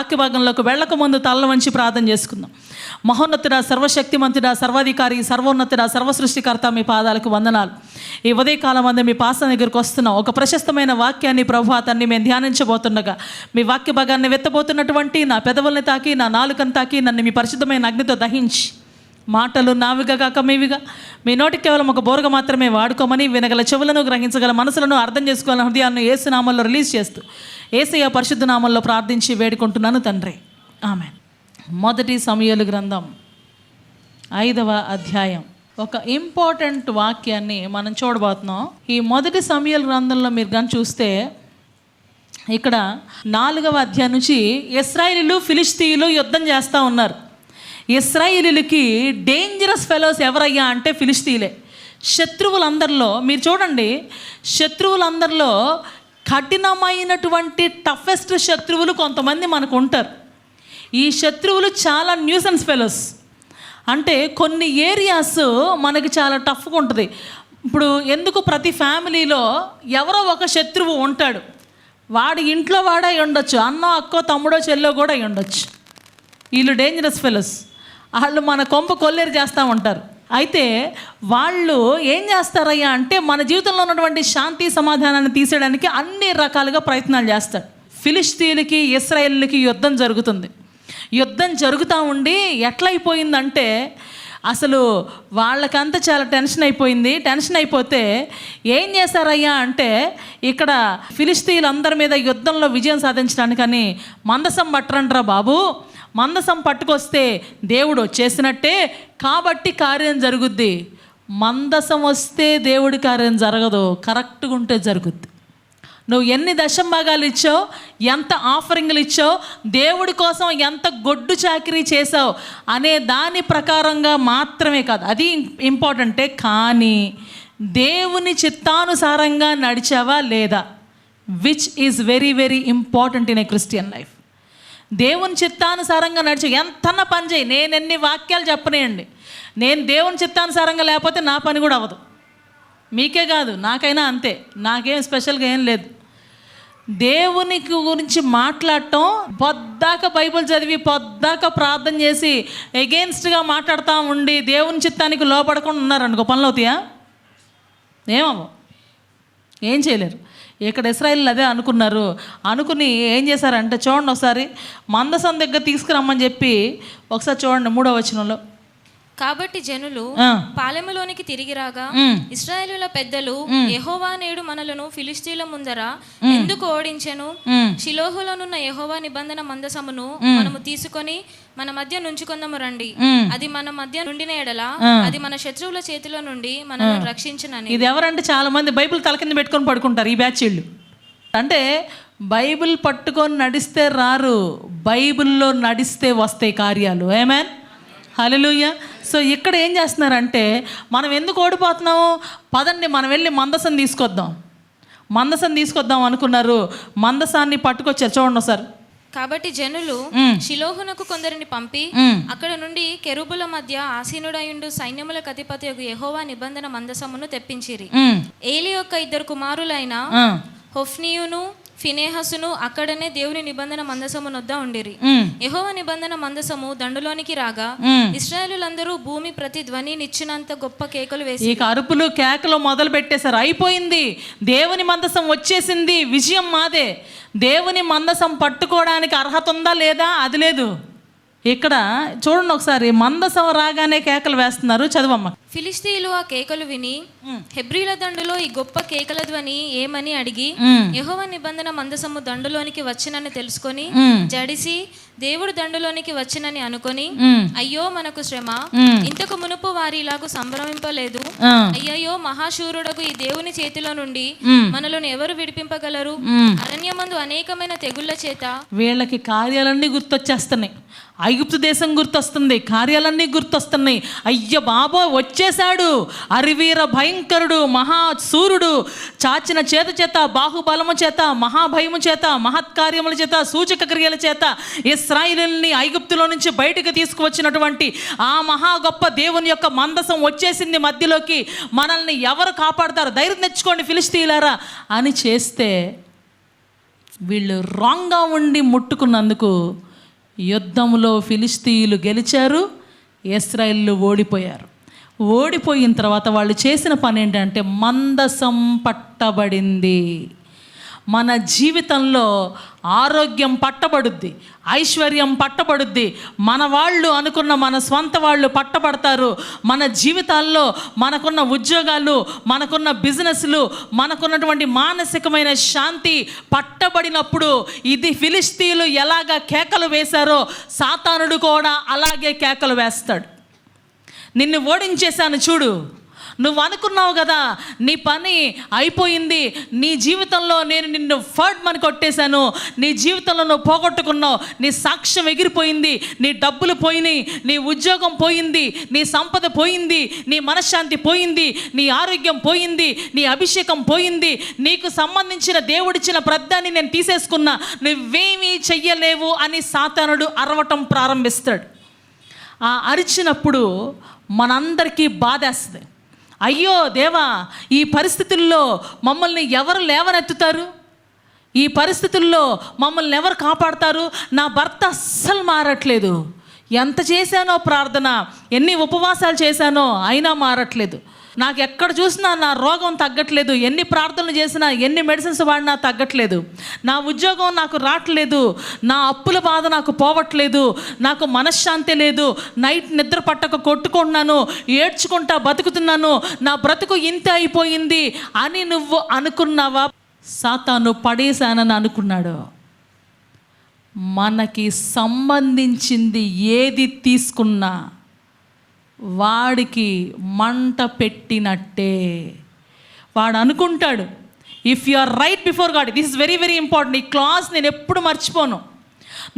వాక్య భాగంలోకి వెళ్ళక ముందు తల్ల వంచి ప్రార్థన చేసుకుందాం. మహోన్నతుడా, సర్వశక్తిమంతుడా, సర్వాధికారి, సర్వోన్నతుడా, సర్వసృష్టికర్త, మీ పాదాలకు వందనాలు. ఈ ఉదయకాలం అందు మీ పాస దగ్గరికి వస్తున్నాం. ఒక ప్రశస్తమైన వాక్యాన్ని ప్రభాతాన్ని మేము ధ్యానించబోతుండగా మీ వాక్య భాగాన్ని వెత్తబోతున్నటువంటి నా పెదవుల్ని తాకి, నా నాలుకను తాకి, నన్ను మీ పరిశుద్ధమైన అగ్నితో దహించి మాటలు నావిగా కాక మీవిగా, మీ నోటికి కేవలం ఒక బోరుగా మాత్రమే వాడుకోమని, వినగల చెవులను, గ్రహించగల మనసులను, అర్థం చేసుకోగల హృదయాన్ని యేసు నామంలో రిలీజ్ చేస్తూ యేసయ్య పరిశుద్ధ నామంలో ప్రార్థించి వేడుకుంటున్నాను తండ్రి, ఆమేన్. మొదటి సమూయేలు గ్రంథం 5వ అధ్యాయం ఒక ఇంపార్టెంట్ వాక్యాన్ని మనం చూడబోతున్నాం. ఈ మొదటి సమూయేలు గ్రంథంలో మీరు కానీ చూస్తే ఇక్కడ 4వ అధ్యాయం నుంచి ఇశ్రాయేలీయులు ఫిలిష్తీయులు యుద్ధం చేస్తూ ఉన్నారు. ఇశ్రాయేలీయులకి డేంజరస్ ఫెలోస్ ఎవరయ్యా అంటే ఫిలిష్తీయులే. శత్రువులందరిలో మీరు చూడండి, శత్రువులందరిలో కఠినమైనటువంటి టఫెస్ట్ శత్రువులు కొంతమంది మనకు ఉంటారు. ఈ శత్రువులు చాలా న్యూసెన్స్ ఫెలోస్. అంటే కొన్ని ఏరియాస్ మనకి చాలా టఫ్గా ఉంటుంది. ఇప్పుడు ఎందుకు ప్రతి ఫ్యామిలీలో ఎవరో ఒక శత్రువు ఉంటాడు. వాడి ఇంట్లో వాడై ఉండొచ్చు, అన్నో అక్కో తమ్ముడో చెల్లో కూడా అయి ఉండొచ్చు. వీళ్ళు డేంజరస్ ఫెలోస్. వాళ్ళు మన కొంప కొల్లేరు చేస్తూ ఉంటారు. అయితే వాళ్ళు ఏం చేస్తారయ్యా అంటే మన జీవితంలో ఉన్నటువంటి శాంతి సమాధానాన్ని తీసేయడానికి అన్ని రకాలుగా ప్రయత్నాలు చేస్తారు. ఫిలిష్తీయులకి ఇశ్రాయేలుకి యుద్ధం జరుగుతుంది. యుద్ధం జరుగుతూ ఉండి ఎట్లయిపోయిందంటే అసలు వాళ్ళకంతా చాలా టెన్షన్ అయిపోయింది. టెన్షన్ అయిపోతే ఏం చేశారయ్యా అంటే ఇక్కడ ఫిలిష్తీయులందరి మీద యుద్ధంలో విజయం సాధించడానికని మందసం పట్టరంట్రా బాబు, మందసం పట్టుకొస్తే దేవుడు వచ్చేసినట్టే, కాబట్టి కార్యం జరుగుద్ది. మందసం వస్తే దేవుడి కార్యం జరగదు, కరెక్ట్గా ఉంటే జరుగుద్ది. నువ్వు ఎన్ని దశంభాగాలు ఇచ్చావు, ఎంత ఆఫరింగ్లు ఇచ్చావు, దేవుడి కోసం ఎంత గొడ్డు చాకిరీ చేసావు అనే దాని ప్రకారంగా మాత్రమే కాదు, అది ఇంపార్టెంటే, కానీ దేవుని చిత్తానుసారంగా నడిచావా లేదా, which is very very important in a Christian life. దేవుని చిత్తానుసారంగా నడిచి ఎంతన్నా పని చేయి. నేను ఎన్ని వాక్యాలు చెప్పనేయండి, నేను దేవుని చిత్తానుసారంగా లేకపోతే నా పని కూడా అవ్వదు. మీకే కాదు, నాకైనా అంతే. నాకేం స్పెషల్గా ఏం లేదు. దేవుని గురించి మాట్లాడటం, పొద్దాక బైబిల్ చదివి పొద్దాక ప్రార్థన చేసి ఎగెయిన్స్ట్గా మాట్లాడుతూ ఉండి దేవుని చిత్తానికి లోపడకుండా ఉన్నారనుకో, పనులు అవుతాయా? ఏమవ్వ, ఏం చేయలేరు. ఇక్కడ ఇశ్రాయేలీయులు అదే అనుకున్నారు. అనుకుని ఏం చేశారంటే చూడండి ఒకసారి, మందసం దగ్గర తీసుకురమ్మని చెప్పి ఒకసారి చూడండి 3వ వచనంలో. కాబట్టి జనులు పాలెములోనికి తిరిగి రాగా ఇశ్రాయేలుల పెద్దలు, యెహోవా నేడు మనలను ఫిలిష్తీయుల ముందర ఎందుకు ఓడించెను? షిలోహులోనున్న యెహోవా నిబంధన మందసమును మనము తీసుకొని మన మధ్య నుంచుకొందము రండి. అది మన మధ్య నుండిన ఎడల అది మన శత్రువుల చేతిలో నుండి మనల్ని రక్షించునని. ఇది ఎవరంటే చాలా మంది బైబిల్ తల కింద పెట్టుకొని పడుకుంటారు ఈ బ్యాచ్ వీళ్ళు. అంటే బైబిల్ పట్టుకొని నడిస్తే రారు, బైబిల్లో నడిస్తే వస్తాయి కార్యాలు. ఆమేన్, హల్లెలూయా. సో ఇక్కడ ఏం చేస్తున్నారంటే మనం ఎందుకు ఓడిపోతున్నాము, పదండి మనం వెళ్ళి మందసం తీసుకొద్దాం అనుకున్నారు. మందసాన్ని పట్టుకొచ్చారు. చూడండి ఒకసారి. కాబట్టి జనులు షిలోహునకు కొందరిని పంపి అక్కడ నుండి కెరూబుల మధ్య ఆసీనుడయుండు సైన్యములకు అధిపతి యెహోవా నిబంధన మందసమును తెప్పించిరి. ఏలి యొక్క 2 కుమారులైన హొఫ్నీయును ఫినేహసును అక్కడనే దేవుని నిబంధన మందసము నొద్ద ఉండిరి. యెహోవా నిబంధన మందసము దండులోనికి రాగా ఇశ్రాయేలులందరూ భూమి ప్రతి ధ్వని నిచ్చినంత గొప్ప కేకలు వేసి, ఈ అరుపులు కేకలు మొదలు పెట్టేశారు. అయిపోయింది, దేవుని మందసం వచ్చేసింది, విజయం మాదే. దేవుని మందసం పట్టుకోవడానికి అర్హత ఉందా లేదా, అది లేదు. ఇక్కడ చూడండి ఒకసారి, మందసం రాగానే కేకలు వేస్తున్నారు. చదవమ్మ. ఫిలిష్తీయులు ఆ కేకలు విని హెబ్రీల దండులో ఈ గొప్ప కేకల ధ్వని ఏమని అడిగి యెహోవా నిబంధన మందసము దండులోనికి వచ్చినని తెలుసుకొని జడిసి దేవుడు దండులోనికి వచ్చినని అనుకొని, అయ్యో మనకు శ్రమ, ఇంతకు మునుపు వారి ఇలాగూ సంభ్రమింపలేదు. అయ్యయ్యో మహాశూరుడకు ఈ దేవుని చేతిలో నుండి మనలను ఎవరు విడిపింపగలరు? అరణ్యమందు అనేకమైన తెగుళ్ల చేత వీళ్ళకి కార్యాలన్నీ గుర్తొచ్చేస్తున్నాయి. ఐగుప్తు దేశం గుర్తొస్తుంది, కార్యాలన్నీ గుర్తొస్తున్నాయి. అయ్య బాబో వచ్చేసాడు, అరివీర భయంకరుడు, మహాసూరుడు, చాచిన చేత బాహుబలము చేత, మహాభయము చేత, మహత్కార్యముల చేత, సూచక క్రియల చేత ఇశ్రాయేలుల్ని ఐగుప్తులో నుంచి బయటకు తీసుకువచ్చినటువంటి ఆ మహా గొప్ప దేవుని యొక్క మందసం వచ్చేసింది మధ్యలోకి, మనల్ని ఎవరు కాపాడతారు, ధైర్యం తెచ్చుకోండి ఫిలిష్తీయులారా అని చేస్తే వీళ్ళు రాంగ్గా ఉండి ముట్టుకున్నందుకు యుద్ధంలో ఫిలిష్తీయులు గెలిచారు, ఇశ్రాయేలు ఓడిపోయారు. ఓడిపోయిన తర్వాత వాళ్ళు చేసిన పని ఏంటంటే మందసం పట్టబడింది. మన జీవితంలో ఆరోగ్యం పట్టబడుద్ది, ఐశ్వర్యం పట్టబడుద్ది, మన వాళ్ళు అనుకున్న మన స్వంత వాళ్ళు పట్టబడతారు. మన జీవితాల్లో మనకున్న ఉద్యోగాలు, మనకున్న బిజినెస్లు, మనకున్నటువంటి మానసికమైన శాంతి పట్టబడినప్పుడు ఇది ఫిలిష్తీయులు ఎలాగ కేకలు వేశారో సాతానుడు కూడా అలాగే కేకలు వేస్తాడు. నిన్ను ఓడించేశాను చూడు, నువ్వు అనుకున్నావు కదా నీ పని అయిపోయింది, నీ జీవితంలో నేను నిన్ను ఫర్డ్మని కొట్టేశాను, నీ జీవితంలో నువ్వు పోగొట్టుకున్నావు, నీ సాక్ష్యం ఎగిరిపోయింది, నీ డబ్బులు పోయినాయి, నీ ఉద్యోగం పోయింది, నీ సంపద పోయింది, నీ మనశ్శాంతి పోయింది, నీ ఆరోగ్యం పోయింది, నీ అభిషేకం పోయింది, నీకు సంబంధించిన దేవుడిచ్చిన ప్రద్దాన్ని నేను తీసేసుకున్నా, నువ్వేమీ చెయ్యలేవు అని సాతానుడు అరవటం ప్రారంభిస్తాడు. ఆ అరిచినప్పుడు మనందరికీ బాధేస్తుంది. అయ్యో దేవా, ఈ పరిస్థితుల్లో మమ్మల్ని ఎవరు లేవనెత్తుతారు, ఈ పరిస్థితుల్లో మమ్మల్ని ఎవరు కాపాడతారు, నా భర్త అస్సలు మారట్లేదు, ఎంత చేశానో ప్రార్థన, ఎన్ని ఉపవాసాలు చేశానో అయినా మారట్లేదు, నాకు ఎక్కడ చూసినా నా రోగం తగ్గట్లేదు, ఎన్ని ప్రార్థనలు చేసినా ఎన్ని మెడిసిన్స్ వాడినా తగ్గట్లేదు, నా ఉద్యోగం నాకు రావట్లేదు, నా అప్పుల బాధ నాకు పోవట్లేదు, నాకు మనశ్శాంతి లేదు, నైట్ నిద్ర పట్టక కొట్టుకుంటున్నాను, ఏడ్చుకుంటా బతుకుతున్నాను, నా బ్రతుకు ఇంత అయిపోయింది అని నువ్వు అనుకున్నావా? సాతాను పడేశానని అనుకున్నాడు. మనకి సంబంధించింది ఏది తీసుకున్నా వాడికి మంట పెట్టినట్టే. వాడు అనుకుంటాడు, if you are right before God, this is very very important, ఈ క్లాస్ నేను ఎప్పుడు మర్చిపోను.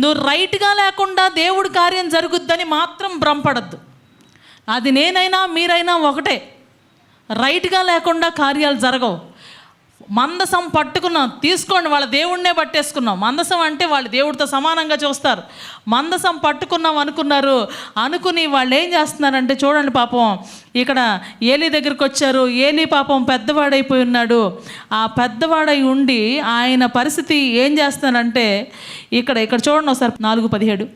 నువ్వు రైట్గా లేకుండా దేవుడి కార్యం జరుగుద్దని మాత్రం భ్రమపడద్దు. అది నేనైనా మీరైనా ఒకటే, రైట్గా లేకుండా కార్యాలు జరగవు. మందసం పట్టుకున్నాం, తీసుకోండి, వాళ్ళ దేవుడినే పట్టేసుకున్నాం. మందసం అంటే వాళ్ళు దేవుడితో సమానంగా చూస్తారు. మందసం పట్టుకున్నాం అనుకున్నారు, అనుకుని వాళ్ళు ఏం చేస్తున్నారంటే చూడండి, పాపం ఇక్కడ ఏలీ దగ్గరికి వచ్చారు. ఏలీ పాపం పెద్దవాడైపోయి ఉన్నాడు. ఆ పెద్దవాడై ఉండి ఆయన పరిస్థితి ఏం చేస్తున్నారంటే ఇక్కడ చూడండి ఒకసారి 4:17.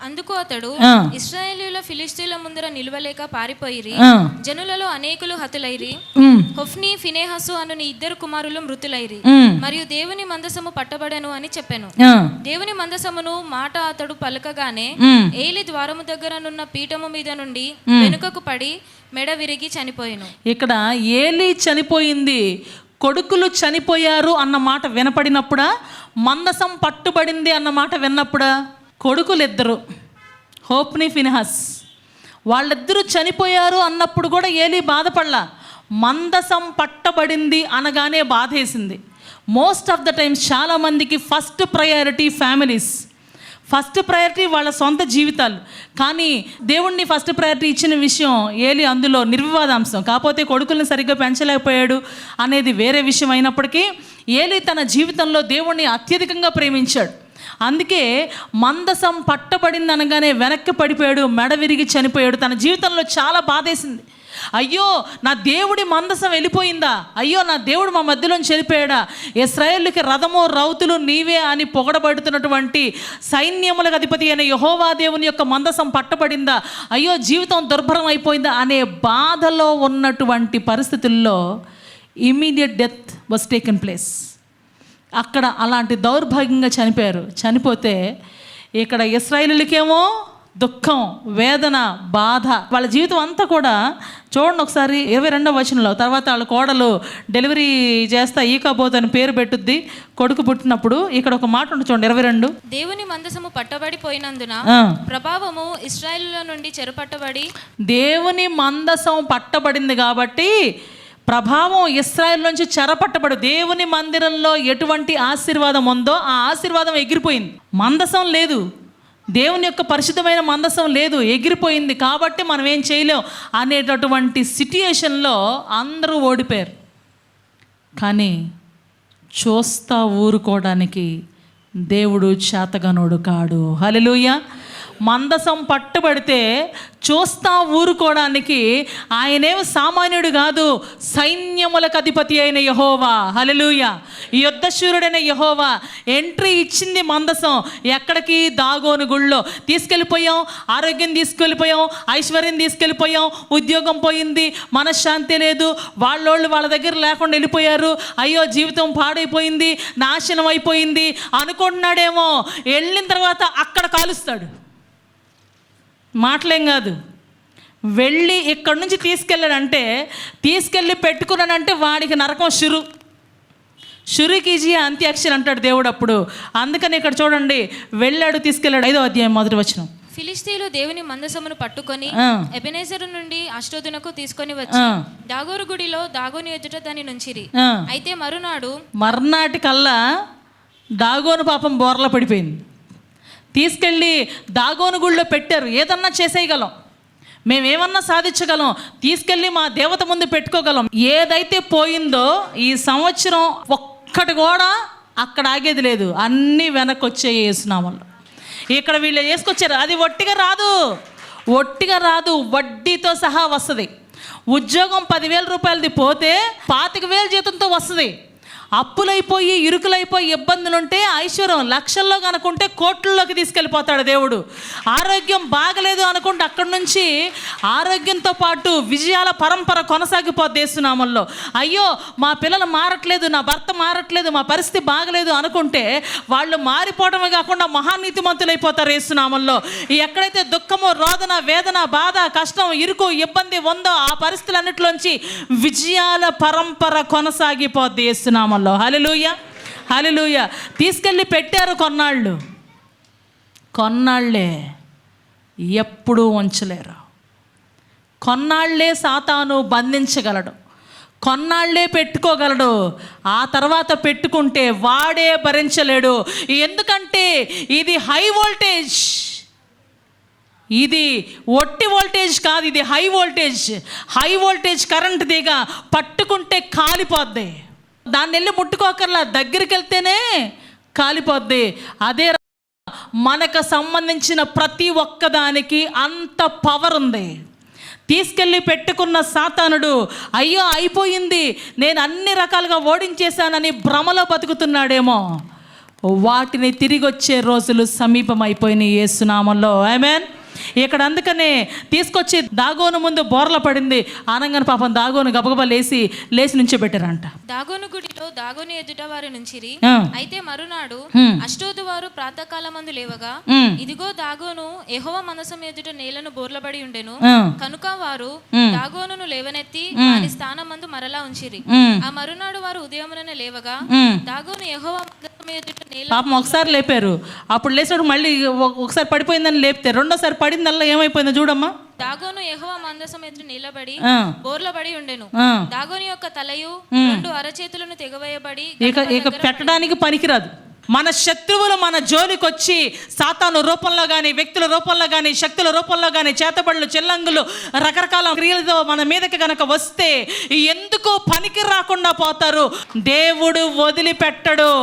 అందుకు అతడు ఇశ్రాయేలీయుల ఫిలిష్తీయుల ముందర నిలవలేక పారిపోయిరి, జనులలో అనేకులు హతులైరి, హొఫ్నీ ఫినెహాసు అను నీ 2 కుమారులు మృతులైరి, మరియు దేవుని మందసము పట్టబడెను అని చెప్పెను. దేవుని మందసమును మాట అతడు పలకగానే ఏలి ద్వారము దగ్గరనున్న పీఠము మీద నుండి వెనుకకు పడి మెడ విరిగి చనిపోయెను. ఇక్కడ ఏలి చనిపోయింది, కొడుకులు చనిపోయారు అన్న మాట వినపడినప్పుడా, మందసం పట్టుబడింది అన్న మాట విన్నప్పుడా? కొడుకులు ఇద్దరు, హోప్ని ఫినెహాస్, వాళ్ళిద్దరూ చనిపోయారు అన్నప్పుడు కూడా ఏలీ బాధపడలా. మందసం పట్టబడింది అనగానే బాధేసింది. మోస్ట్ ఆఫ్ ద టైమ్స్ చాలామందికి first priority families, first priority వాళ్ళ సొంత జీవితాలు. కానీ దేవుణ్ణి ఫస్ట్ ప్రయారిటీ ఇచ్చిన విషయం ఏలీ అందులో నిర్వివాదాంశం. కాకపోతే కొడుకుల్ని సరిగ్గా పెంచలేకపోయాడు అనేది వేరే విషయం అయినప్పటికీ ఏలీ తన జీవితంలో దేవుణ్ణి అత్యధికంగా ప్రేమించాడు. అందుకే మందసం పట్టబడింది అనగానే వెనక్కి పడిపోయాడు, మెడ విరిగి చనిపోయాడు. తన జీవితంలో చాలా బాధేసింది. అయ్యో నా దేవుడి మందసం వెళ్ళిపోయిందా, అయ్యో నా దేవుడు మా మధ్యలోంచి చనిపోయాడా, ఇశ్రాయేలుకి రథము రౌతులు నీవే అని పొగడబడుతున్నటువంటి సైన్యములకు అధిపతి అయిన యెహోవా దేవుని యొక్క మందసం పట్టబడిందా, అయ్యో జీవితం దుర్భరం అయిపోయిందా అనే బాధలో ఉన్నటువంటి పరిస్థితుల్లో immediate death was taken place. అక్కడ అలాంటి దౌర్భాగ్యంగా చనిపోయారు. చనిపోతే ఇక్కడ ఇశ్రాయేలీయులకేమో దుఃఖం, వేదన, బాధ, వాళ్ళ జీవితం అంతా కూడా చూడండి ఒకసారి 22వ వచనంలో. తర్వాత వాళ్ళ కోడలు డెలివరీ చేస్తా ఈకపోతే అని పేరు పెట్టుద్ది కొడుకు పుట్టినప్పుడు. ఇక్కడ ఒక మాట ఉంటుంది చూడండి 22. దేవుని మందసము పట్టబడిపోయినందున ప్రభావము ఇశ్రాయేలుల నుండి చెరపట్టబడి, దేవుని మందసం పట్టబడింది కాబట్టి ప్రభావం ఇశ్రాయేల్ నుంచి చెరపట్టబడు. దేవుని మందిరంలో ఎటువంటి ఆశీర్వాదం ఉందో ఆ ఆశీర్వాదం ఎగిరిపోయింది. మందసం లేదు, దేవుని యొక్క పరిశుద్ధమైన మందసం లేదు, ఎగిరిపోయింది. కాబట్టి మనం ఏం చేయలేం అనేటటువంటి సిట్యుయేషన్లో అందరూ ఓడిపోయారు. కానీ చూస్తా ఊరుకోవడానికి దేవుడు చేతగానోడు కాడు. హల్లెలూయా. మందసం పట్టుబడితే చూస్తా ఊరుకోవడానికి ఆయనేమి సామాన్యుడు కాదు, సైన్యములకు అధిపతి అయిన యెహోవా. హల్లెలూయా. యుద్ధశూరుడైన యెహోవా ఎంట్రీ ఇచ్చింది మందసం. ఎక్కడికి? దాగోను గుళ్ళో తీసుకెళ్ళిపోయాం. ఆరోగ్యం తీసుకెళ్ళిపోయాం, ఐశ్వర్యం తీసుకెళ్ళిపోయాం, ఉద్యోగం పోయింది, మనశ్శాంతి లేదు, వాళ్ళోళ్ళు వాళ్ళ దగ్గర లేకుండా వెళ్ళిపోయారు, అయ్యో జీవితం పాడైపోయింది, నాశనం అయిపోయింది అనుకుంటున్నాడేమో. వెళ్ళిన తర్వాత అక్కడ కాలుస్తాడు. మాటలేం కాదు, వెళ్ళి ఇక్కడి నుంచి తీసుకెళ్ళాడంటే, తీసుకెళ్ళి పెట్టుకున్నాడంటే వాడికి నరకం షురుకీజీ అంత్యాక్షరి అంటాడు దేవుడు అప్పుడు. అందుకని ఇక్కడ చూడండి, వెళ్ళాడు, తీసుకెళ్ళాడు. 5వ అధ్యాయం 1వ వచనం. ఫిలిష్తీయులు దేవుని మందసమును పట్టుకొని ఎబెనేజరు నుండి అష్డోదునకు తీసుకొని వచ్చి దాగోను గుడిలో దాగోను ఎదుట దాన్ని నుంచిరి. అయితే మర్నాటి కల్లా దాగోను పాపం బోర్ల పడిపోయింది. తీసుకెళ్ళి దాగోను గుడిలో పెట్టారు. ఏదన్నా చేసేయగలం, మేమేమన్నా సాధించగలం, తీసుకెళ్ళి మా దేవత ముందు పెట్టుకోగలం. ఏదైతే పోయిందో ఈ సంవత్సరం ఒక్కటి కూడా అక్కడ ఆగేది లేదు, అన్నీ వెనక్కి వచ్చాయి యేసునామములో. ఇక్కడ వీళ్ళు వేసుకొచ్చారు. అది ఒట్టిగా రాదు, వడ్డీతో సహా వస్తుంది. ఉద్యోగం 10,000 రూపాయలది పోతే 25,000 జీతంతో వస్తుంది. అప్పులైపోయి ఇరుకులైపోయి ఇబ్బందులుంటే ఐశ్వర్యం లక్షల్లో కనుకుంటే కోట్లలోకి తీసుకెళ్ళిపోతాడు దేవుడు. ఆరోగ్యం బాగలేదు అనుకుంటే అక్కడి నుంచి ఆరోగ్యంతో పాటు విజయాల పరంపర కొనసాగిపోద్ది యేసునామములో. అయ్యో మా పిల్లలు మారట్లేదు, నా భర్త మారట్లేదు, మా పరిస్థితి బాగలేదు అనుకుంటే వాళ్ళు మారిపోవడమే కాకుండా మహానీతిమంతులైపోతారు యేసునామములో. ఎక్కడైతే దుఃఖము, రోదన, వేదన, బాధ, కష్టం, ఇరుకు, ఇబ్బంది ఉందో ఆ పరిస్థితులన్నిటిలోంచి విజయాల పరంపర కొనసాగిపోద్ది యేసునామములో. హల్లెలూయా, హల్లెలూయా. తీసుకెళ్ళి పెట్టారు కొన్నాళ్ళే, ఎప్పుడూ ఉంచలేరు. కొన్నాళ్లే సాతాను బంధించగలడు, కొన్నాళ్లే పెట్టుకోగలడు. ఆ తర్వాత పెట్టుకుంటే వాడే భరించలేడు. ఎందుకంటే ఇది హై వోల్టేజ్, ఇది ఒట్టి వోల్టేజ్ కాదు, ఇది హై వోల్టేజ్ కరెంట్ తీగ. పట్టుకుంటే కాలిపోద్ది, దాన్ని వెళ్ళి ముట్టుకోకర్లా, దగ్గరికి వెళ్తేనే కాలిపోద్ది. అదే మనకు సంబంధించిన ప్రతి ఒక్కదానికి అంత పవర్ ఉంది. తీసుకెళ్ళి పెట్టుకున్న సాతానుడు అయ్యో అయిపోయింది, నేను అన్ని రకాలుగా ఓడించేశానని భ్రమలో బతుకుతున్నాడేమో. వాటిని తిరిగి వచ్చే రోజులు సమీపమైపోయినాయి యేసునామములో. ఆమేన్. ఇక్కడ అందుకనే తీసుకొచ్చి దాగోను ముందు బోర్ల పడింది. ఆనంగానే పాపం దాగోను గబగబా లేచి నుంచో పెట్టారంట. దాగోను గుడిలో దాగోను ఎదుట వారు నుంచిరి. అయితే మరునాడు అష్టోదు వారు ప్రాతకాలమందు లేవగా, ఇదిగో దాగోను యెహోవా మందసం ఎదుట నేలను బోర్లబడి ఉండెను. కనుక వారు దాగోనును లేవనెత్తి వారి స్థానమందు మరలా ఉంచిరి. ఆ మరునాడు వారు ఉదయమున లేవగా దాగోను యెహోవా మందసం ఎదుట నేల పాపం ఒకసారి లేపారు, అప్పుడు లేచాడు, మళ్ళీ ఒకసారి పడిపోయిందని లేపితే రెండోసారి పడిందల్లా ఏమైపోయిందో చూడమ్మా. దాగోను యెహోవా మందసం ఎదుట నిలబడి బోర్లబడి ఉండెను. దాగోను యొక్క తలయు 2 అరచేతులను తెగవేయబడి ఇక పెట్టడానికి పనికిరాదు. మన శత్రువులు మన జోలికి వచ్చి సాతాను రూపంలో కానీ, వ్యక్తుల రూపంలో కానీ, శక్తుల రూపంలో కానీ, చేతబడులు, చెల్లంగులు, రకరకాల క్రియలతో మన మీదకి కనుక వస్తే ఎందుకు పనికి రాకుండా పోతారు. దేవుడు వదిలిపెట్టడు,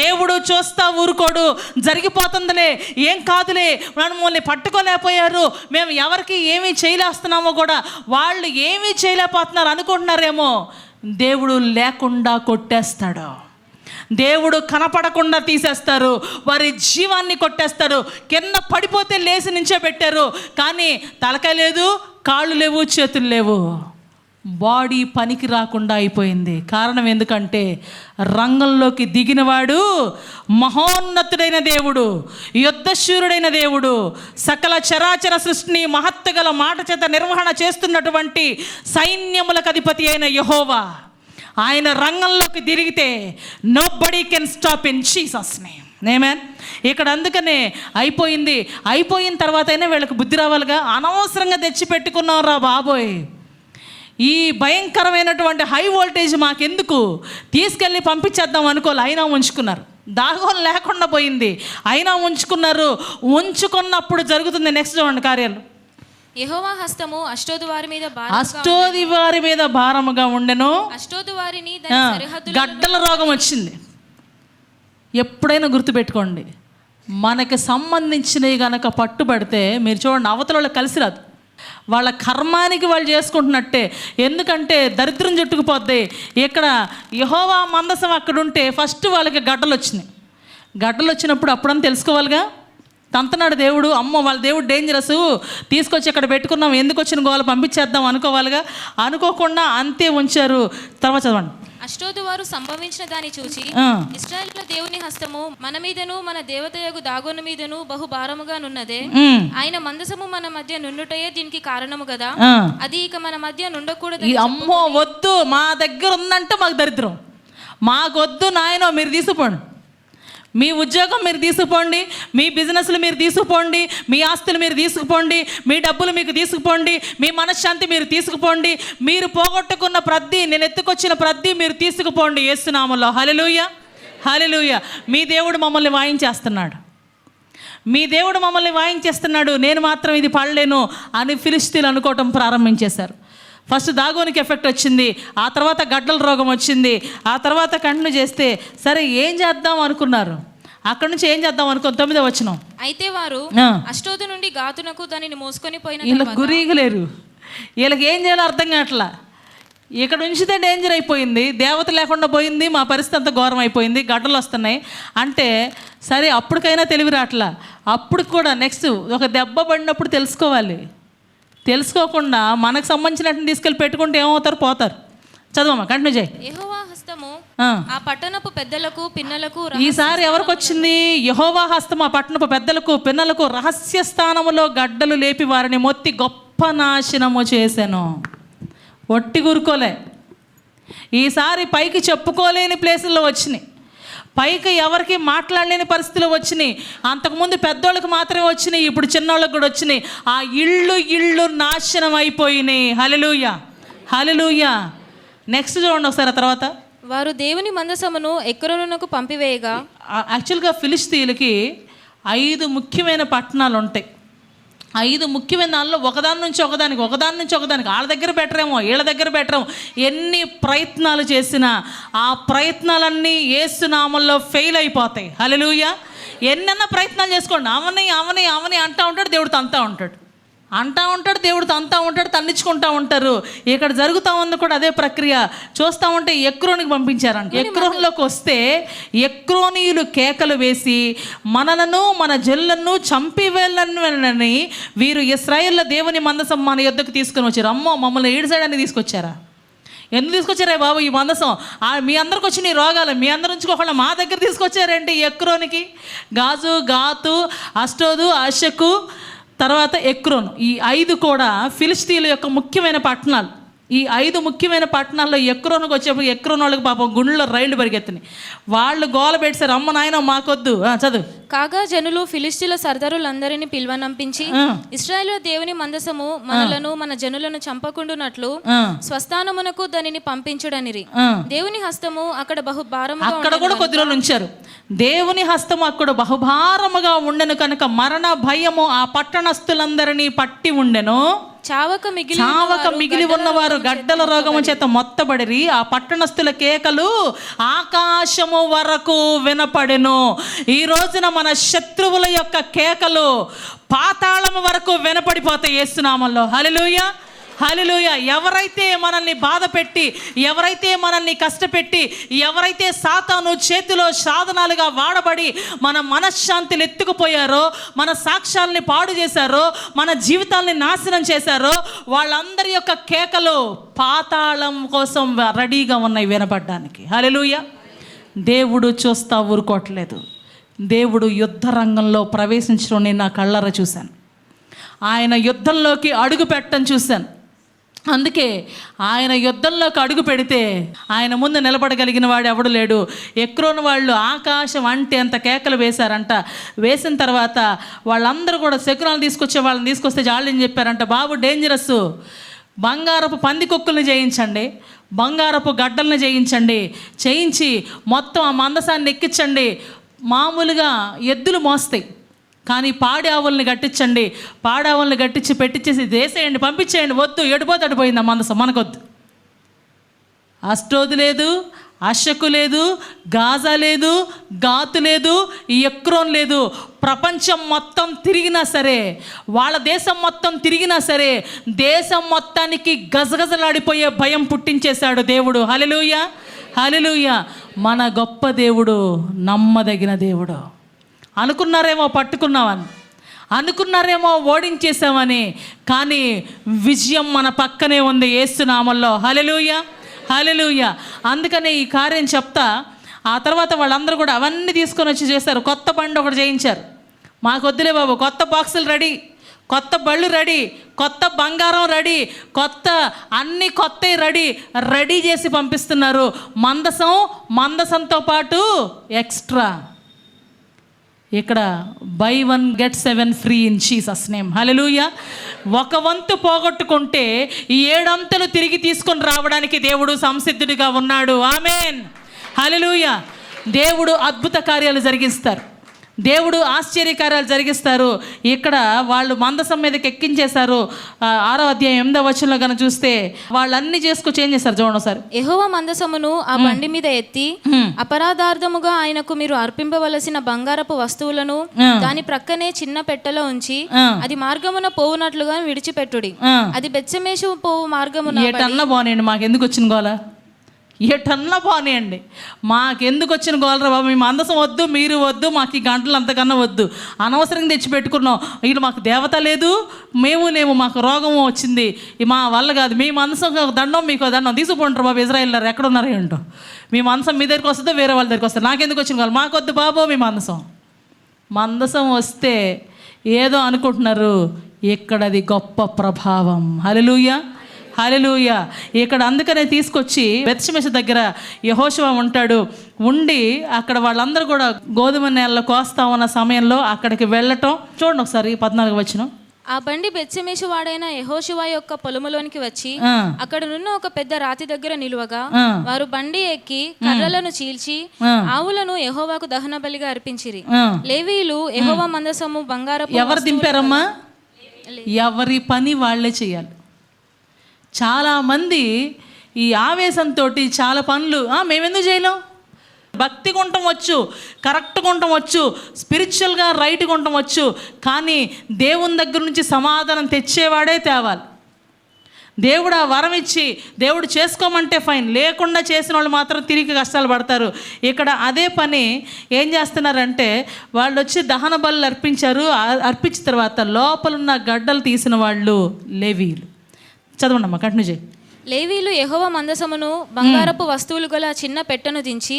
దేవుడు చూస్తా ఊరుకోడు. జరిగిపోతుందిలే, ఏం కాదులే, మనల్ని పట్టుకోలేకపోయారు, మేము ఎవరికి ఏమీ చేయలేస్తున్నామో కూడా, వాళ్ళు ఏమీ చేయలేకపోతున్నారు అనుకుంటున్నారేమో. దేవుడు లేకుండా కొట్టేస్తాడు, దేవుడు కనపడకుండా తీసేస్తారు, వారి జీవాన్ని కొట్టేస్తారు. కింద పడిపోతే లేచి నుంచే పెట్టారు, కానీ తలకాయ లేదు, కాళ్ళు లేవు, చేతులు లేవు, బాడీ పనికి రాకుండా అయిపోయింది. కారణం ఎందుకంటే రంగంలోకి దిగినవాడు మహోన్నతుడైన దేవుడు, యుద్ధశూరుడైన దేవుడు, సకల చరాచర సృష్టిని మహత్తుగల మాట చేత నిర్వహణ చేస్తున్నటువంటి సైన్యములకు అధిపతి అయిన యెహోవా. ఆయన రంగంలోకి తిరిగితే nobody can stop in Jesus name. Amen. ఇక్కడ అందుకనే అయిపోయిన తర్వాత అయినా వీళ్ళకి బుద్ధి రావాలిగా. అనవసరంగా తెచ్చిపెట్టుకున్నాం రా బాబోయ్, ఈ భయంకరమైనటువంటి హై వోల్టేజ్ మాకెందుకు, తీసుకెళ్ళి పంపించేద్దాం అనుకోవాలి. అయినా ఉంచుకున్నారు, దాగోను లేకుండా పోయింది, అయినా ఉంచుకున్నారు. ఉంచుకున్నప్పుడు జరుగుతుంది నెక్స్ట్ చూడండి కార్యాలు. యెహోవా హస్తము అష్టోదు వారి మీద భారముగా ఉండెను. అష్టోదు వారిని గడ్డల రోగం వచ్చింది. ఎప్పుడైనా గుర్తుపెట్టుకోండి, మనకి సంబంధించినవి గనక పట్టుబడితే మీరు చూడండి, అవతల కలిసి రాదు. వాళ్ళ కర్మానికి వాళ్ళు చేసుకుంటున్నట్టే. ఎందుకంటే దరిద్రం చుట్టుకుపోద్ది. ఇక్కడ యెహోవా మందసం అక్కడ ఉంటే ఫస్ట్ వాళ్ళకి గడ్డలు వచ్చినాయి. గడ్డలు వచ్చినప్పుడు అప్పుడని తెలుసుకోవాలిగా. తంతనాడు దేవుడు, అమ్మో వాళ్ళ దేవుడు డేంజరస్, తీసుకొచ్చి ఇక్కడ పెట్టుకున్నాం, ఎందుకు వచ్చిన గోల పంపించేద్దాం అనుకోవాలిగా. అనుకోకుండా అంతే ఉంచారు. తర్వాత చదవండి. అష్టోదు వారు సంభవించిన దాన్ని చూచి ఇశ్రాయేలుల దేవుని హస్తము మన మీదను మన దేవతయగు దాగోను మీదను బహు భారముగా నున్నదే. ఆయన మందసము మన మధ్య నుండుటయే దీనికి కారణము కదా. అది ఇక మన మధ్య నుండకూడదు. అమ్మో వద్దు, మా దగ్గర ఉందంటే మాకు దరిద్రం, మాకొద్దు నాయనో, మీరు తీసుకోండి, మీ ఉద్యోగం మీరు తీసుకుపోండి, మీ బిజినెస్లు మీరు తీసుకుపోండి, మీ ఆస్తులు మీరు తీసుకుపోండి, మీ డబ్బులు మీకు తీసుకుపోండి, మీ మనశ్శాంతి మీరు తీసుకుపోండి, మీరు పోగొట్టుకున్న ప్రతి, నేను ఎత్తుకొచ్చిన ప్రతి మీరు తీసుకుపోండి యేసు నామములో. హల్లెలూయా, హల్లెలూయా. మీ దేవుడు మమ్మల్ని వాయించేస్తున్నాడు, మీ దేవుడు మమ్మల్ని వాయించేస్తున్నాడు, నేను మాత్రం ఇది పడలేను అని ఫిలిష్తీయులు అనుకోవటం ప్రారంభించేశారు. ఫస్ట్ దాగోనికి ఎఫెక్ట్ వచ్చింది, ఆ తర్వాత గడ్డల రోగం వచ్చింది, ఆ తర్వాత కంటిన్యూ చేస్తే సరే ఏం చేద్దాం అనుకున్నారు. అక్కడ నుంచి ఏం చేద్దాం అనుకో 9వ వచనం. అయితే వారు అష్టోదు నుండి గాతునకు దానిని మోసుకొని పోయిన వీళ్ళకి గురీగలేరు, వీళ్ళకి ఏం చేయాలో అర్థం కావట్లా. ఇక్కడ ఉంచితే డేంజర్ అయిపోయింది, దేవత లేకుండా పోయింది, మా పరిస్థితి అంతా ఘోరం అయిపోయింది, గడ్డలు వస్తున్నాయి అంటే సరే అప్పటికైనా తెలివి రావట్లా. అప్పుడు కూడా నెక్స్ట్ ఒక దెబ్బ పడినప్పుడు తెలుసుకోవాలి. తెలుసుకోకుండా మనకు సంబంధించినట్టు తీసుకెళ్ళి పెట్టుకుంటే ఏమవుతారు, పోతారు. చదవమ్మా, కంటిన్యూ చేయి. యెహోవా హస్తము ఆ పట్టణపు పెద్దలకు పిన్నలకు. ఈసారి ఎవరికి వచ్చింది? యెహోవా హస్తం ఆ పట్టణపు పెద్దలకు పిన్నలకు రహస్య స్థానములో గడ్డలు లేపి వారిని మొత్తి గొప్ప నాశనము చేశాను. ఒట్టి గురుకోలే, ఈసారి పైకి చెప్పుకోలేని ప్లేసుల్లో వచ్చినాయి, పైకి ఎవరికి మాట్లాడలేని పరిస్థితులు వచ్చినాయి. అంతకుముందు పెద్దోళ్ళకి మాత్రమే వచ్చినాయి, ఇప్పుడు చిన్నోళ్ళకి కూడా వచ్చినాయి. ఆ ఇళ్ళు నాశనం అయిపోయినాయి. హల్లెలూయా, హల్లెలూయా. నెక్స్ట్ చూడండి ఒకసారి. ఆ తర్వాత వారు దేవుని మందసమును ఎక్రోనునకు పంపివేయగా. యాక్చువల్గా ఫిలిష్తీయులకి 5 ముఖ్యమైన పట్టణాలు ఉంటాయి. 5 ముఖ్యమైన దానిలో ఒకదాని నుంచి ఒకదానికి వాళ్ళ దగ్గర బెటరేమో, వీళ్ళ దగ్గర బెటరేమో, ఎన్ని ప్రయత్నాలు చేసినా ఆ ప్రయత్నాలన్నీ యేసు నామములో ఫెయిల్ అయిపోతాయి. హల్లెలూయా. ఎన్నన్నా ప్రయత్నాలు చేసుకోండి, అవని అంటూ ఉంటాడు, దేవుడు తంతా ఉంటాడు, దేవుడు తంతా ఉంటాడు, తన్నించుకుంటూ ఉంటారు. ఇక్కడ జరుగుతూ ఉంది కూడా అదే ప్రక్రియ. చూస్తూ ఉంటే ఎక్రోనికి పంపించారంట. ఎక్రోన్లోకి వస్తే ఎక్రోనీయులు కేకలు వేసి మనలను మన జల్లను చంపివేళ్ళని వీరు ఇశ్రాయేళ్ల దేవుని మందసం మన యొద్దకు తీసుకొని వచ్చారు. అమ్మో, మమ్మల్ని ఈడు సైడ్ అని తీసుకొచ్చారా? ఎందుకు తీసుకొచ్చారా బాబు ఈ మందసం? మీ అందరికి వచ్చిన ఈ రోగాలు మీ అందరి నుంచి ఒకళ్ళ మా దగ్గర తీసుకొచ్చారేంటి? ఎక్రోనికి గాతు, అష్టోదు, అషకు, తర్వాత ఎక్రోను, ఈ 5 కూడా ఫిలిష్తీయుల యొక్క ముఖ్యమైన పట్టణాలు. ఈ 5 ముఖ్యమైన పట్టణాల్లో ఎక్రోనుకు వచ్చేప్పుడు ఎక్రోన్ వాళ్ళకి పాపం గుండెల్లో రైళ్లు పరిగెత్తినాయి. వాళ్ళు గోల పెట్టారు, అమ్మ నాయన మాకొద్దు. చదువు. కాగా జనులు ఫిలిష్తీయుల సర్దారులందరినీ పిలువనంపించి ఇశ్రాయేలు దేవుని మందసము మనలను మన జనులను చంపకుండునట్లు స్వస్థానమునకు దానిని పంపించుడనిరి. దేవుని హస్తము అక్కడ బహుభారముగా, అక్కడ కూడా కొద్ది రోజులు ఉంచారు. దేవుని హస్తము అక్కడ బహుభారముగా ఉండెను కనుక మరణ భయము ఆ పట్టణస్థులందరినీ పట్టి ఉండెను. చావక మిగిలి ఉన్నవారు గడ్డల రోగము చేత మొత్తబడిరి. ఆ పట్టణస్థుల కేకలు ఆకాశము వరకు వినపడెను. ఈ రోజున మన శత్రువుల యొక్క కేకలు పాతాళము వరకు వినపడిపోతాయి యేసు నామములో. హల్లెలూయా, హల్లెలూయా. ఎవరైతే మనల్ని బాధ పెట్టి, ఎవరైతే మనల్ని కష్టపెట్టి, ఎవరైతే సాతాను చేతిలో సాధనాలుగా వాడబడి మన మనశ్శాంతిని ఎత్తుకుపోయారో, మన సాక్ష్యాలని పాడు చేశారో, మన జీవితాల్ని నాశనం చేశారో, వాళ్ళందరి యొక్క కేకలు పాతాళం కోసం రెడీగా ఉన్నాయి వినపడడానికి. హల్లెలూయా. దేవుడు చూస్తా ఊరుకోవట్లేదు. దేవుడు యుద్ధ రంగంలో ప్రవేశించడం నేను నా కళ్ళారా చూశాను. ఆయన యుద్ధంలోకి అడుగు పెట్టడం చూశాను. అందుకే ఆయన యుద్ధంలోకి అడుగు పెడితే ఆయన ముందు నిలబడగలిగిన వాడు ఎవడు లేడు. ఎక్రోను వాళ్ళు ఆకాశం అంటే అంత కేకలు వేశారంట. వేసిన తర్వాత వాళ్ళందరూ కూడా శకునాలు తీసుకొచ్చే వాళ్ళని తీసుకొస్తే వాళ్ళు ఏం చెప్పారంట, బాబు డేంజరస్, బంగారపు పందికొక్కుల్ని చేయించండి, బంగారపు గడ్డల్ని చేయించి మొత్తం ఆ మందసాన్ని ఎక్కించండి. మామూలుగా ఎద్దులు మోస్తాయి, కానీ పాడి ఆవుల్ని కట్టించండి, పాడావుల్ని కట్టించి పెట్టించేసి దేసేయండి, పంపించేయండి. వద్దు, ఎడిపోతే అడిపోయింది ఆ మందసం, మనకొద్దు. అష్టోదు లేదు, అషకు లేదు, గాజా లేదు, గాతు లేదు, ఎక్రోన్ లేదు. ప్రపంచం మొత్తం తిరిగినా సరే, వాళ్ళ దేశం మొత్తం తిరిగినా సరే, దేశం మొత్తానికి గజగజలాడిపోయే భయం పుట్టించేశాడు దేవుడు. హల్లెలూయా, హల్లెలూయా. మన గొప్ప దేవుడు, నమ్మదగిన దేవుడు. అనుకున్నారేమో పట్టుకున్నామని, అనుకున్నారేమో ఓడించేసామని, కానీ విజయం మన పక్కనే ఉంది యేసు నామములో. హల్లెలూయా, హల్లెలూయా. అందుకనే ఈ కార్యం చెప్తా. ఆ తర్వాత వాళ్ళందరూ కూడా అవన్నీ తీసుకొని వచ్చి చేశారు. కొత్త బండి ఒకటి చేయించారు. మాకు వద్దులే బాబు, కొత్త బాక్సులు రెడీ, కొత్త బళ్ళు రెడీ, కొత్త బంగారం రెడీ, కొత్త అన్ని కొత్తవి రెడీ చేసి పంపిస్తున్నారు. మందసంతో పాటు ఎక్స్ట్రా. ఇక్కడ buy 1 get 7 free in Jesus name. Hallelujah. ఒక వంతు పోగొట్టుకుంటే 7 అంతలు తిరిగి తీసుకొని రావడానికి దేవుడు సంసిద్ధుడిగా ఉన్నాడు. ఆమేన్, హల్లెలూయా. దేవుడు అద్భుత కార్యాలు జరిగిస్తారు, దేవుడు ఆశ్చర్యకార్యాలు జరిగిస్తారు. ఇక్కడ వాళ్ళు మందసం మీదకి ఎక్కించేశారు. 6వ అధ్యాయం 8వ వచనంలో కనుక చూస్తే వాళ్ళన్నీ చేసుకొచ్చి ఏం చేస్తారు చూడండి ఒకసారి. యెహోవా మందసమును ఆ బండి మీద ఎత్తి అపరాధార్థముగా ఆయనకు మీరు అర్పింపవలసిన బంగారపు వస్తువులను దాని ప్రక్కనే చిన్న పెట్టెలో ఉంచి అది మార్గమున పోవునట్లుగా విడిచిపెట్టుడి. అది బెత్షెమెషు పోవు మార్గమున. ఏటన్నా బాగునేయండి, మాకెందుకు వచ్చిన గోల? ఏటన్నా బాగునేయండి, మాకెందుకు వచ్చిన గోలరా బాబు? మీ మందసం వద్దు, మీరు వద్దు, మాకు ఈ గంటలు అంతకన్నా వద్దు, అనవసరంగా తెచ్చిపెట్టుకున్నాం. వీళ్ళు మాకు దేవత లేదు, మేము లేము, మాకు రోగము వచ్చింది, మా వల్ల కాదు. మీ మందసం దండం, మీకు దండం తీసుకుంటారు బాబు. ఇజ్రాయిల్లారు ఎక్కడ ఉన్నారో ఏంటో, మీ మందసం మీ దగ్గరికి వస్తుందో వేరే వాళ్ళ దగ్గరికి వస్తారు. నాకెందుకు వచ్చిన గోల? మాకొద్దు బాబు మీ మందసం వస్తే ఏదో అనుకుంటున్నారు, ఇక్కడది గొప్ప ప్రభావం. హల్లెలూయా, హల్లెలూయా. ఇక్కడ అందుకనే తీసుకొచ్చి బెత్షెమెషు దగ్గర యెహోషువ ఉంటాడు. ఉండి అక్కడ వాళ్ళందరూ కూడా గోధుమ నేలలో కోస్తా ఉన్న సమయంలో అక్కడికి వెళ్ళటం చూడండి ఒకసారి. 14వ వచనం. ఆ బండి బెత్షెమెషు వాడైన యెహోషువ యొక్క పొలములోనికి వచ్చి అక్కడ నున్న ఒక పెద్ద రాతి దగ్గర నిలువగా వారు బండి ఎక్కి కర్రలను చీల్చి ఆవులను యెహోవాకు దహన బలిగా అర్పించిరి. లేవీయులు యెహోవా మందసము బంగారపు. ఎవరు దింపారమ్మా? ఎవరి పని వాళ్ళే చేయాలి. చాలామంది ఈ ఆవేశంతో చాలా పనులు మేమెందుకు చేయలేం? భక్తి గుంటం వచ్చు, కరెక్ట్ గుంటం వచ్చు, స్పిరిచువల్గా రైట్ గుంటం వచ్చు, కానీ దేవుని దగ్గర నుంచి సమాధానం తెచ్చేవాడే తేవాలి. దేవుడు ఆ వరం ఇచ్చి దేవుడు చేసుకోమంటే ఫైన్, లేకుండా చేసిన వాళ్ళు మాత్రం తిరిగి కష్టాలు పడతారు. ఇక్కడ అదే పని ఏం చేస్తున్నారంటే వాళ్ళు వచ్చి దహన బలులు అర్పించారు. అర్పించిన తర్వాత లోపలున్న గడ్డలు తీసిన వాళ్ళు లేవీయులు. చదవండి అమ్మా, కంటిన్యూ చేయి. లేవీయులు యెహోవా మందసమును బంగారపు వస్తువులు గల చిన్న పెట్టెను దించి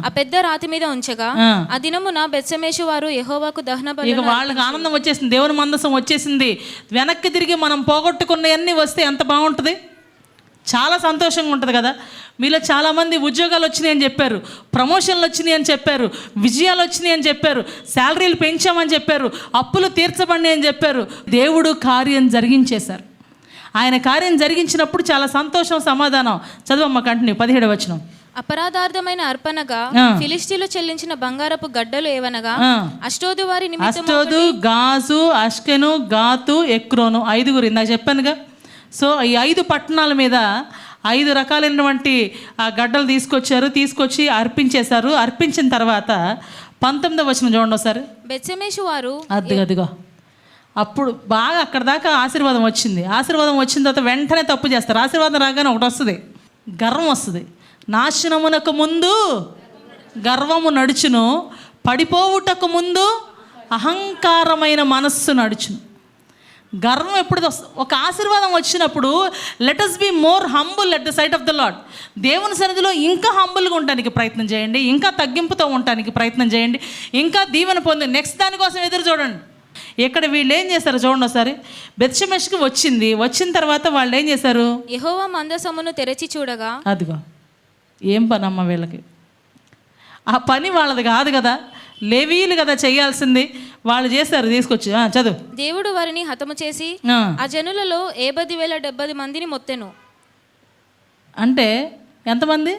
ఆ పెద్ద రాతి మీద ఉంచగా ఆ దినమున బెత్షెమెషు వారు యెహోవాకు దహన బలి. ఇక వాళ్ళకి ఆనందం వచ్చేసింది, దేవుని మందసం వచ్చేసింది. వెనక్కి తిరిగి మనం పోగొట్టుకున్నవన్నీ వస్తే ఎంత బాగుంటుంది, చాలా సంతోషంగా ఉంటుంది కదా. మీలో చాలామంది ఉద్యోగాలు వచ్చినాయి అని చెప్పారు, ప్రమోషన్లు వచ్చినాయి అని చెప్పారు, విజయాలు వచ్చినాయి అని చెప్పారు, శాలరీలు పెంచామని చెప్పారు, అప్పులు తీర్చబడినాయి అని చెప్పారు. దేవుడు కార్యం జరిగించేశారు. ఆయన కార్యం జరిగించినప్పుడు చాలా సంతోషం, సమాధానం. చదవమ్మ, కంటిన్యూ. 17వ వచనం. అపరాధార్థమైన అర్పణగా ఫిలిష్తీయులు చెల్లించిన బంగారపు గడ్డలు ఏవనగా అష్టోదు వారి నిమిత్తము. అష్టోదు, గాజు, అష్కెను, గాతు, ఎక్రోను, 5 ఇందాక చెప్పానుగా. సో ఈ 5 పట్టణాల మీద 5 రకాలైనటువంటి ఆ గడ్డలు తీసుకొచ్చి అర్పించేశారు. అర్పించిన తర్వాత 19వ వచనం చూడండి ఒకసారి. బెత్షెమెషు వారు అదిగో అప్పుడు బాగా అక్కడ దాకా ఆశీర్వాదం వచ్చింది. ఆశీర్వాదం వచ్చిన తర్వాత వెంటనే తప్పు చేస్తారు. ఆశీర్వాదం రాగానే ఒకటి వస్తుంది, గర్వం వస్తుంది. నాశనమునకు ముందు గర్వము నడుచును, పడిపోవుటకు ముందు అహంకారమైన మనస్సు నడుచును. గర్వం ఎప్పుడు ఒక ఆశీర్వాదం వచ్చినప్పుడు let us be more humble at the sight of the Lord. దేవుని సన్నిధిలో ఇంకా హంబుల్గా ఉండడానికి ప్రయత్నం చేయండి, ఇంకా తగ్గింపుతో ఉండడానికి ప్రయత్నం చేయండి, ఇంకా దీవెన పొంది నెక్స్ట్ దానికోసం ఎదురు చూడండి. ఇక్కడ వీళ్ళు ఏం చేశారు చూడండి ఒకసారి. బెత్షెమెషుకి వచ్చిన తర్వాత వాళ్ళు ఏం చేశారు? యెహోవా మందసమును తెరచి చూడగా. అదిగో ఏం పని అమ్మ వీళ్ళకి, ఆ పని వాళ్ళది కాదు కదా, లేవీయులు కదా చేయాల్సింది, వాళ్ళు చేశారు. తీసుకొచ్చి చదువు. దేవుడు వారిని హతము చేసి ఆ జనులలో 70,070 మందిని మొత్తెను. అంటే ఎంతమంది?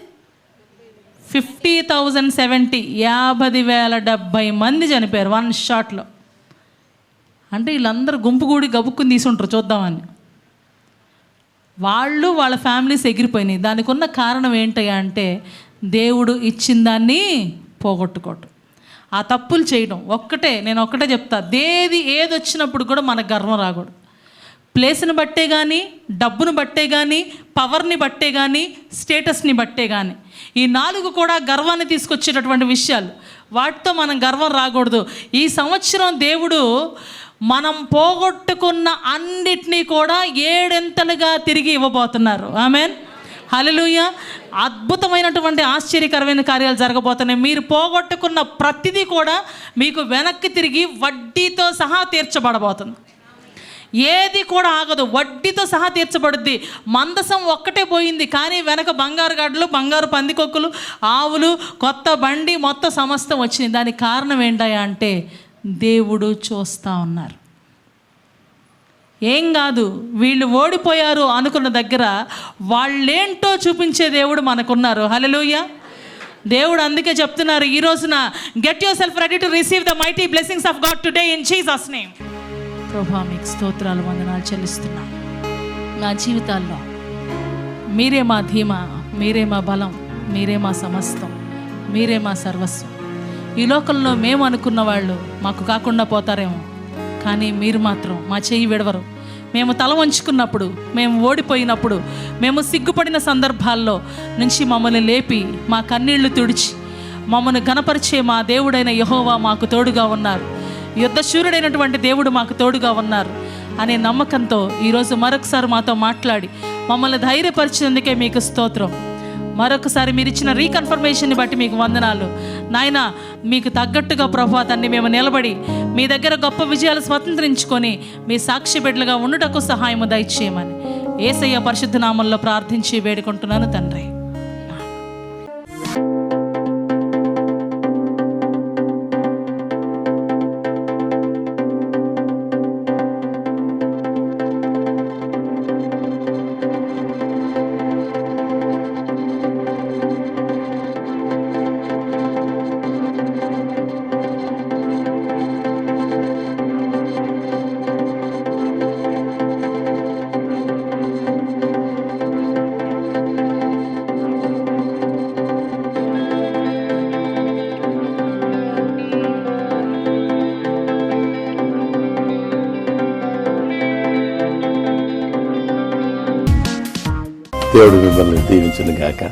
50,070, 50,070 మంది చనిపోయారు 1 షాట్లో. అంటే వీళ్ళందరూ గుంపుగూడి గబుక్కుని తీసుంటారు చూద్దామని. వాళ్ళ ఫ్యామిలీస్ ఎగిరిపోయినాయి. దానికి ఉన్న కారణం ఏంటయ్యా అంటే దేవుడు ఇచ్చిన దాన్ని పోగొట్టుకోవటం, ఆ తప్పులు చేయడం. నేను ఒక్కటే చెప్తా, ఏది వచ్చినప్పుడు కూడా మనకు గర్వం రాకూడదు. ప్లేస్ని బట్టే కానీ, డబ్బును బట్టే కానీ, పవర్ని బట్టే కానీ, స్టేటస్ని బట్టే కానీ, ఈ 4 కూడా గర్వాన్ని తీసుకొచ్చేటటువంటి విషయాలు. వాటితో మనం గర్వం రాకూడదు. ఈ సంవత్సరం దేవుడు మనం పోగొట్టుకున్న అన్నిటినీ కూడా 7 తిరిగి ఇవ్వబోతున్నారు. ఆమెన్, హల్లెలూయా. అద్భుతమైనటువంటి ఆశ్చర్యకరమైన కార్యాలు జరగబోతున్నాయి. మీరు పోగొట్టుకున్న ప్రతిదీ కూడా మీకు వెనక్కి తిరిగి వడ్డీతో సహా తీర్చబడబోతుంది. ఏది కూడా ఆగదు, వడ్డీతో సహా తీర్చబడుద్ది. మందసం ఒక్కటే పోయింది, కానీ వెనక బంగారు గడ్డలు, బంగారు పందికొక్కులు, ఆవులు, కొత్త బండి, మొత్తం సమస్తం వచ్చింది. దానికి కారణం ఏంటయ్యా అంటే దేవుడు చూస్తూ ఉన్నారు. ఏం కాదు, వీళ్ళు ఓడిపోయారు అనుకున్న దగ్గర వాళ్ళేంటో చూపించే దేవుడు మనకున్నారు. హల్లెలూయా. దేవుడు అందుకే చెప్తున్నారు ఈ రోజున, get your self ready to receive the mighty blessings of God today in Jesus name. ప్రభా, మీకు స్తోత్రాలు, వందనాలు చెల్లిస్తున్నాను. నా జీవితాల్లో మీరే మా ధీమా, మీరే మా బలం, మీరే మా సమస్తం, మీరే మా సర్వస్వం. ఈ లోకంలో మేము అనుకున్న వాళ్ళు మాకు కాకుండా పోతారేమో, కానీ మీరు మాత్రం మా చెయ్యి విడవరు. మేము తల వంచుకున్నప్పుడు, మేము ఓడిపోయినప్పుడు, మేము సిగ్గుపడిన సందర్భాల్లో నుంచి మమ్మల్ని లేపి మా కన్నీళ్లు తుడిచి మమ్మల్ని ఘనపరిచే మా దేవుడైన యెహోవా మాకు తోడుగా ఉన్నారు. యుద్ధశూరుడైనటువంటి దేవుడు మాకు తోడుగా ఉన్నారు అనే నమ్మకంతో ఈరోజు మరొకసారి మాతో మాట్లాడి మమ్మల్ని ధైర్యపరిచినందుకే మీకు స్తోత్రం. మరొకసారి మీరు ఇచ్చిన రీకన్ఫర్మేషన్ని బట్టి మీకు వందనాలు నాయన. మీకు తగ్గట్టుగా ప్రభువా తండ్రి మేము నిలబడి మీ దగ్గర గొప్ప విజయాలు స్వతంత్రించుకొని మీ సాక్షి బిడ్డలుగా ఉండుటకు సహాయము దయచేయమని యేసయ్య పరిశుద్ధ నామములో ప్రార్థించి వేడుకుంటున్నాను తండ్రి. దేవుడు మిమ్మల్ని దీవించును గాక.